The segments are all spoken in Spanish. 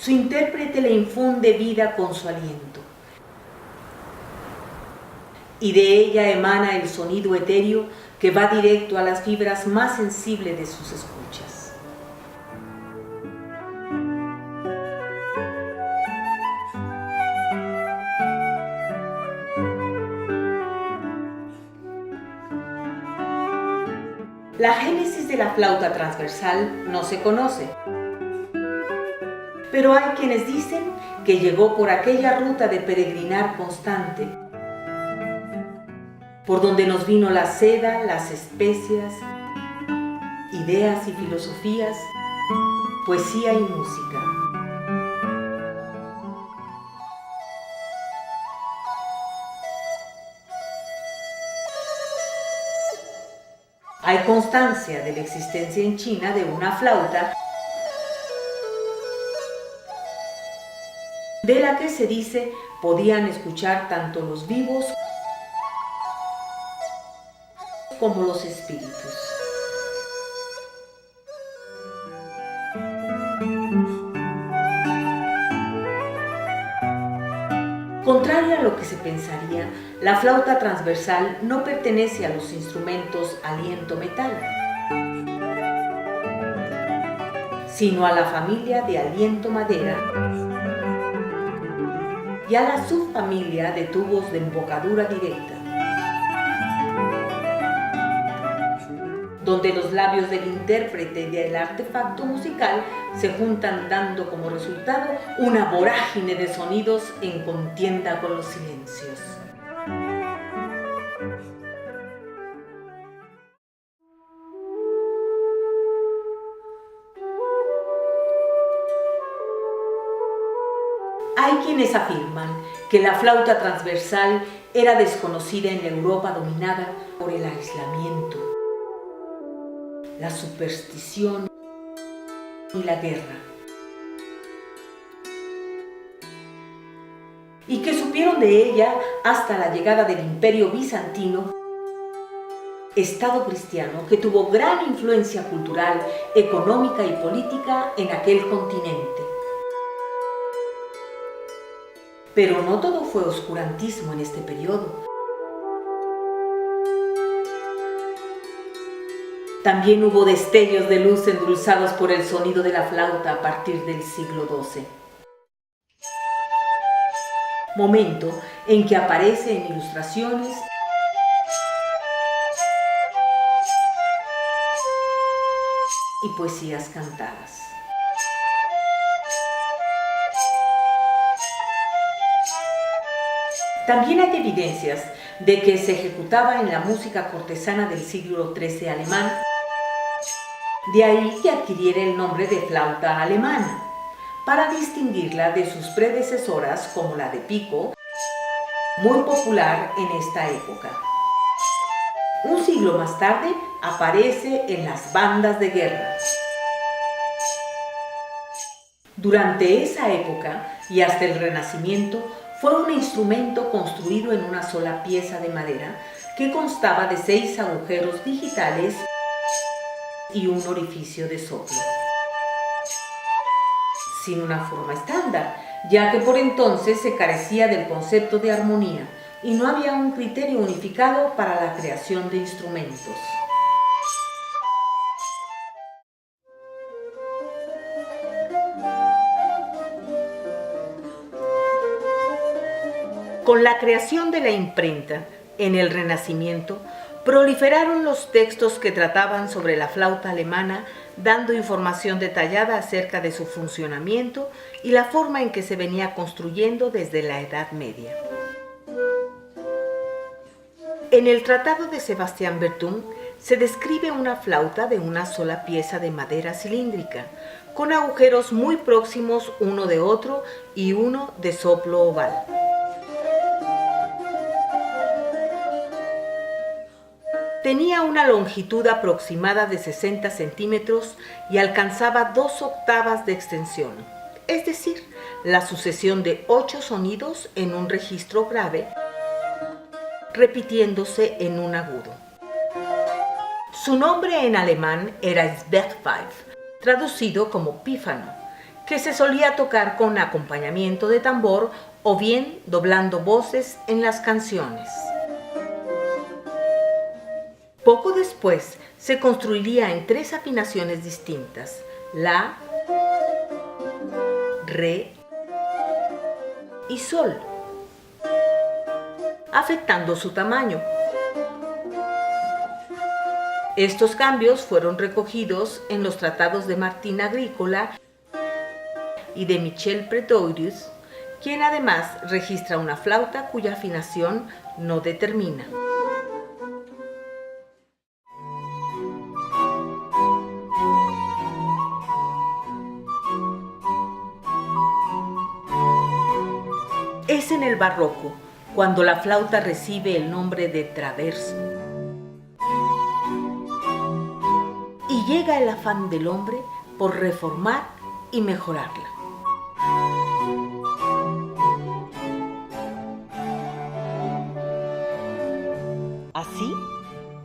Su intérprete le infunde vida con su aliento, y de ella emana el sonido etéreo que va directo a las fibras más sensibles de sus escuchas. La génesis de la flauta transversal no se conoce, pero hay quienes dicen que llegó por aquella ruta de peregrinar constante, por donde nos vino la seda, las especias, ideas y filosofías, poesía y música. Hay constancia de la existencia en China de una flauta de la que se dice podían escuchar tanto los vivos como los espíritus. Contrario a lo que se pensaría, la flauta transversal no pertenece a los instrumentos aliento-metal, sino a la familia de aliento-madera y a la subfamilia de tubos de embocadura directa, donde los labios del intérprete y del artefacto musical se juntan dando como resultado una vorágine de sonidos en contienda con los silencios. Hay quienes afirman que la flauta transversal era desconocida en la Europa dominada por el aislamiento, la superstición y la guerra, y que supieron de ella hasta la llegada del Imperio Bizantino, Estado cristiano que tuvo gran influencia cultural, económica y política en aquel continente. Pero no todo fue oscurantismo en este periodo. También hubo destellos de luz endulzados por el sonido de la flauta a partir del siglo XII. Momento en que aparece en ilustraciones y poesías cantadas. También hay evidencias de que se ejecutaba en la música cortesana del siglo XIII alemán, de ahí que adquiriera el nombre de flauta alemana, para distinguirla de sus predecesoras como la de pico, muy popular en esta época. Un siglo más tarde aparece en las bandas de guerra. Durante esa época y hasta el Renacimiento fue un instrumento construido en una sola pieza de madera que constaba de 6 agujeros digitales y un orificio de soplo, sin una forma estándar, ya que por entonces se carecía del concepto de armonía y no había un criterio unificado para la creación de instrumentos. Con la creación de la imprenta en el Renacimiento, proliferaron los textos que trataban sobre la flauta alemana, dando información detallada acerca de su funcionamiento y la forma en que se venía construyendo desde la Edad Media. En el Tratado de Sebastián Bertun se describe una flauta de una sola pieza de madera cilíndrica, con agujeros muy próximos uno de otro y uno de soplo oval. Tenía una longitud aproximada de 60 centímetros y alcanzaba 2 octavas de extensión, es decir, la sucesión de 8 sonidos en un registro grave, repitiéndose en un agudo. Su nombre en alemán era Zwerchpfeif, traducido como pífano, que se solía tocar con acompañamiento de tambor o bien doblando voces en las canciones. Poco después se construiría en 3 afinaciones distintas: la, re y sol, afectando su tamaño. Estos cambios fueron recogidos en los tratados de Martín Agrícola y de Michel Pretorius, quien además registra una flauta cuya afinación no determina. Es en el barroco cuando la flauta recibe el nombre de traverso y llega el afán del hombre por reformar y mejorarla. Así,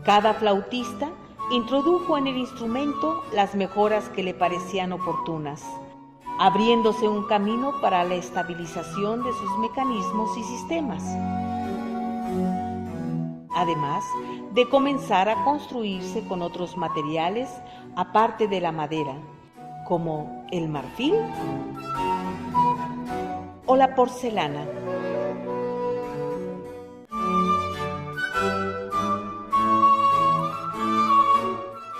cada flautista introdujo en el instrumento las mejoras que le parecían oportunas, abriéndose un camino para la estabilización de sus mecanismos y sistemas. Además de comenzar a construirse con otros materiales aparte de la madera, como el marfil o la porcelana.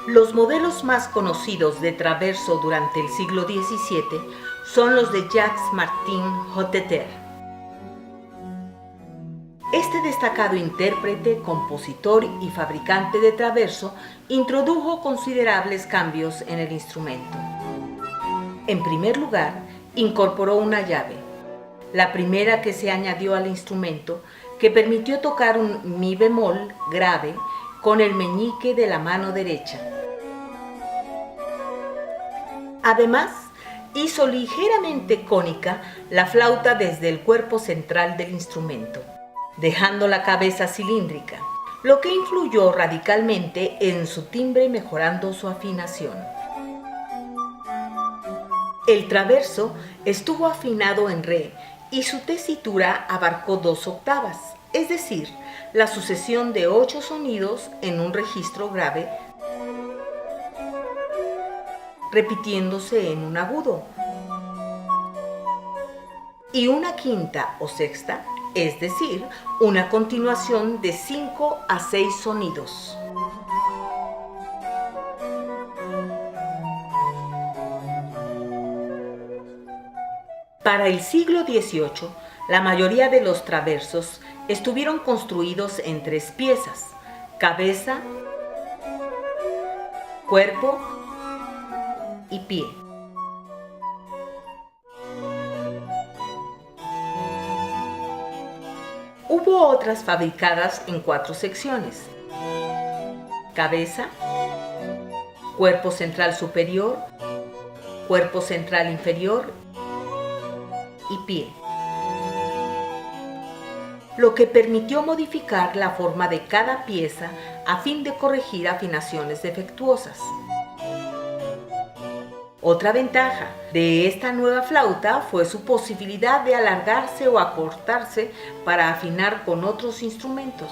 Los modelos más conocidos de traverso durante el siglo XVII son los de Jacques-Martin Hotteterre. Este destacado intérprete, compositor y fabricante de traverso introdujo considerables cambios en el instrumento. En primer lugar, incorporó una llave, la primera que se añadió al instrumento, que permitió tocar un mi bemol grave con el meñique de la mano derecha. Además, hizo ligeramente cónica la flauta desde el cuerpo central del instrumento, dejando la cabeza cilíndrica, lo que influyó radicalmente en su timbre, mejorando su afinación. El traverso estuvo afinado en re y su tesitura abarcó 2 octavas, es decir, la sucesión de 8 sonidos en un registro grave, repitiéndose en un agudo, y una quinta o sexta, es decir, una continuación de 5 a 6 sonidos. Para el siglo XVIII, la mayoría de los traversos estuvieron construidos en 3 piezas: cabeza, cuerpo y pie. Hubo otras fabricadas en 4 secciones: cabeza, cuerpo central superior, cuerpo central inferior y pie, lo que permitió modificar la forma de cada pieza a fin de corregir afinaciones defectuosas. Otra ventaja de esta nueva flauta fue su posibilidad de alargarse o acortarse para afinar con otros instrumentos.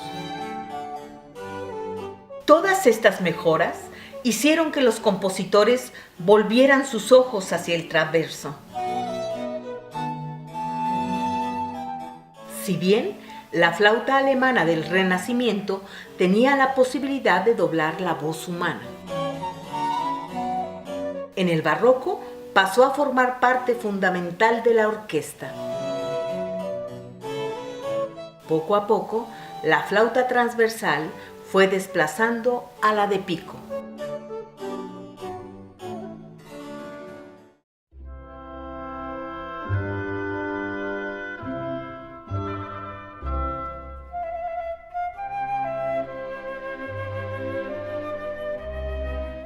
Todas estas mejoras hicieron que los compositores volvieran sus ojos hacia el traverso. Si bien la flauta alemana del Renacimiento tenía la posibilidad de doblar la voz humana, en el barroco pasó a formar parte fundamental de la orquesta. Poco a poco, la flauta transversal fue desplazando a la de pico.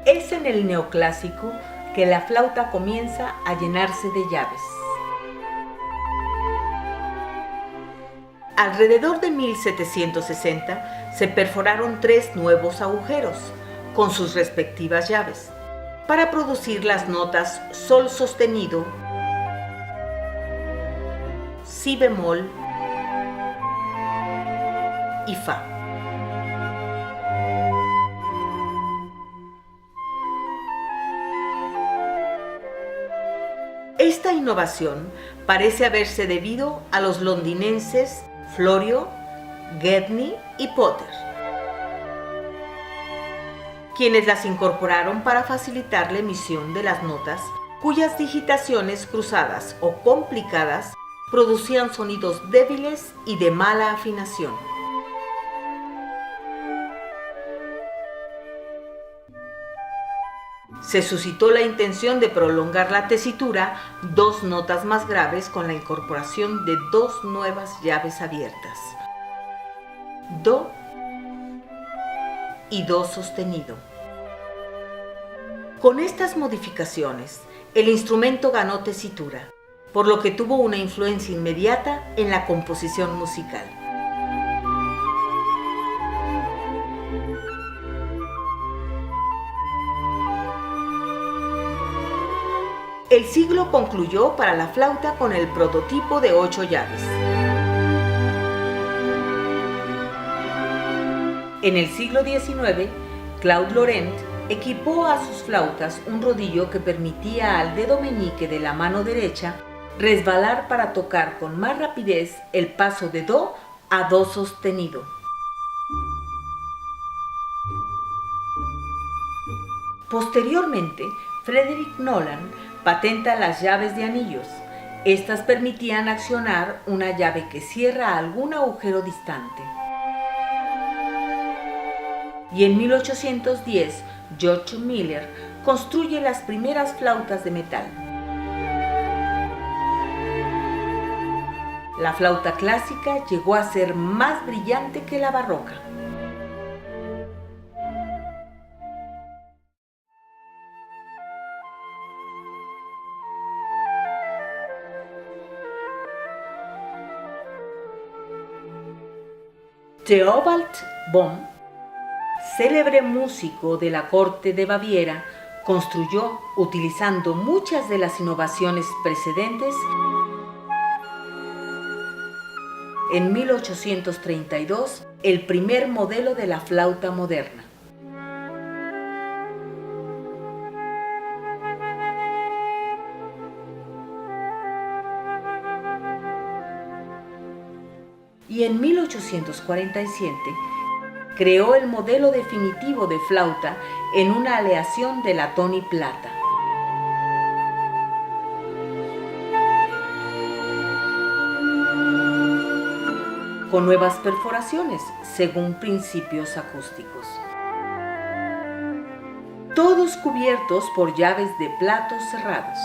Es en el neoclásico que la flauta comienza a llenarse de llaves. Alrededor de 1760 se perforaron 3 nuevos agujeros con sus respectivas llaves para producir las notas sol sostenido, si bemol y fa. Esta innovación parece haberse debido a los londinenses Florio, Gedney y Potter, quienes las incorporaron para facilitar la emisión de las notas cuyas digitaciones cruzadas o complicadas producían sonidos débiles y de mala afinación. Se suscitó la intención de prolongar la tesitura 2 notas más graves con la incorporación de 2 nuevas llaves abiertas, Do y Do sostenido. Con estas modificaciones, el instrumento ganó tesitura, por lo que tuvo una influencia inmediata en la composición musical. El siglo concluyó para la flauta con el prototipo de 8 llaves. En el siglo XIX, Claude Laurent equipó a sus flautas un rodillo que permitía al dedo meñique de la mano derecha resbalar para tocar con más rapidez el paso de Do a Do sostenido. Posteriormente, Frederick Nolan patenta las llaves de anillos. Estas permitían accionar una llave que cierra algún agujero distante. Y en 1810, George Miller construye las primeras flautas de metal. La flauta clásica llegó a ser más brillante que la barroca. Theobald Bohm, célebre músico de la corte de Baviera, construyó, utilizando muchas de las innovaciones precedentes, en 1832 el primer modelo de la flauta moderna. Y en 1847 creó el modelo definitivo de flauta en una aleación de latón y plata. Con nuevas perforaciones, según principios acústicos. Todos cubiertos por llaves de platos cerrados.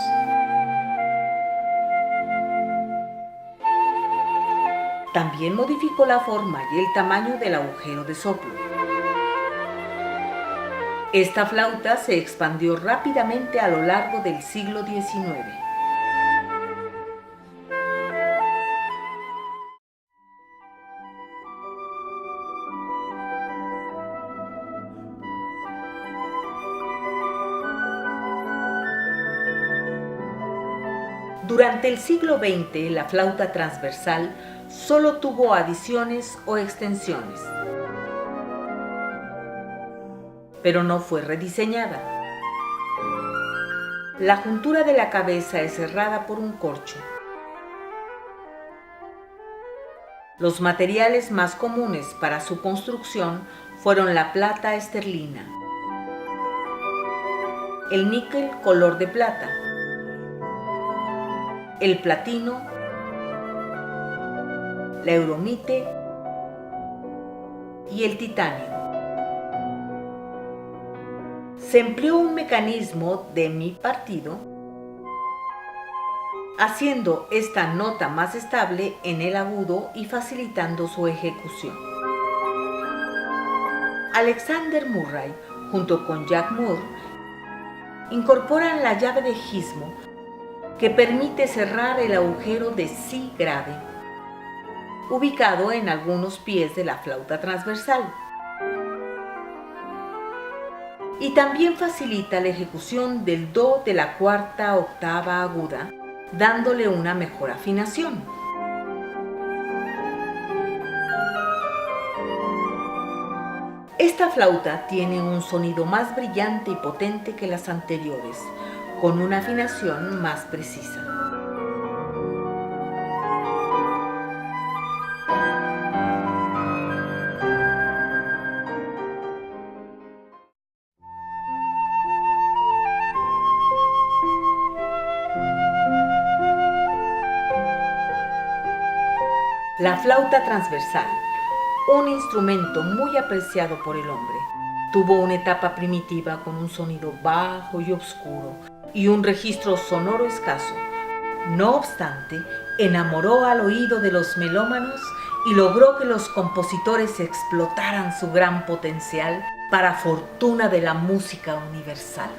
También modificó la forma y el tamaño del agujero de soplo. Esta flauta se expandió rápidamente a lo largo del siglo XIX. Durante el siglo XX, la flauta transversal solo tuvo adiciones o extensiones, pero no fue rediseñada. La juntura de la cabeza es cerrada por un corcho. Los materiales más comunes para su construcción fueron la plata esterlina, el níquel color de plata, el platino, la euromite y el titanio. Se empleó un mecanismo de mi partido, haciendo esta nota más estable en el agudo y facilitando su ejecución. Alexander Murray, junto con Jack Moore, incorporan la llave de Gizmo, que permite cerrar el agujero de si grave, ubicado en algunos pies de la flauta transversal. Y también facilita la ejecución del do de la cuarta octava aguda, dándole una mejor afinación. Esta flauta tiene un sonido más brillante y potente que las anteriores, con una afinación más precisa. La flauta transversal, un instrumento muy apreciado por el hombre, tuvo una etapa primitiva con un sonido bajo y oscuro y un registro sonoro escaso. No obstante, enamoró al oído de los melómanos y logró que los compositores explotaran su gran potencial para fortuna de la música universal.